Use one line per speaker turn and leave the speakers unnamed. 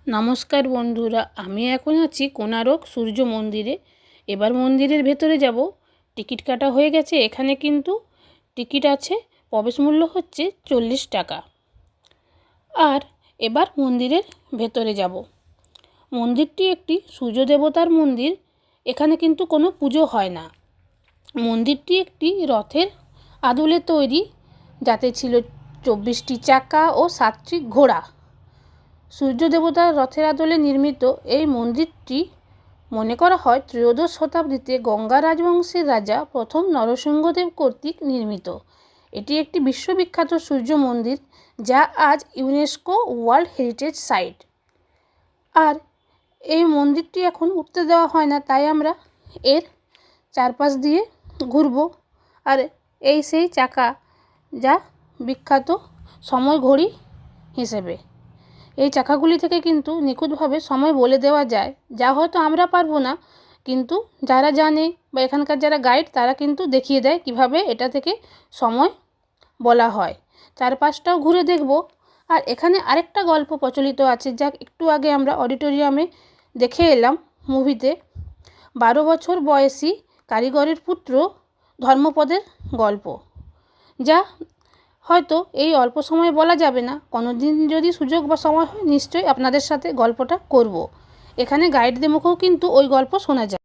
নমস্কার বন্ধুরা, আমি এখন আছি কোণারক সূর্য মন্দিরে। এবার মন্দিরের ভেতরে যাব। টিকিট কাটা হয়ে গেছে। এখানে কিন্তু টিকিট আছে, প্রবেশ মূল্য হচ্ছে 40 টাকা। আর এবার মন্দিরের ভেতরে যাব। মন্দিরটি একটি সূর্য দেবতার মন্দির। এখানে কিন্তু কোনো পুজো হয় না। মন্দিরটি একটি রথের আদলে তৈরি, যাতে ছিল 24টি চাকা ও 7টি ঘোড়া। সূর্য দেবতার রথের আদলে নির্মিত এই মন্দিরটি মনে করা হয় ত্রয়োদশ শতাব্দীতে গঙ্গা রাজবংশের রাজা প্রথম নরসিংহদেব কর্তৃক নির্মিত। এটি একটি বিশ্ববিখ্যাত সূর্য মন্দির, যা আজ ইউনেস্কো ওয়ার্ল্ড হেরিটেজ সাইট। আর এই মন্দিরটি এখন উঠতে দেওয়া হয় না, তাই আমরা এর চারপাশ দিয়ে ঘুরব। আর এই সেই চাকা, যা বিখ্যাত সময় ঘড়ি হিসেবে। এই চাকাগুলি থেকে কিন্তু নিখুঁতভাবে সময় বলে দেওয়া যায়, যা হয়তো আমরা পারবো না, কিন্তু যারা জানে বা এখানকার যারা গাইড, তারা কিন্তু দেখিয়ে দেয় কিভাবে এটা থেকে সময় বলা হয়। চারপাশটাও ঘুরে দেখব। আর এখানে আরেকটা গল্প প্রচলিত আছে, যা একটু আগে আমরা অডিটোরিয়ামে দেখে এলাম মুভিতে। 12 বছর বয়সী কারিগরের পুত্র ধর্মপদের গল্প, যা হয়তো এই অল্প সময়ে বলা যাবে না। কোনোদিন যদি সুযোগ বা সময় হয়, নিশ্চয়ই আপনাদের সাথে গল্পটা করব। এখানে গাইডদের মুখেও কিন্তু ওই গল্প শোনা যায়।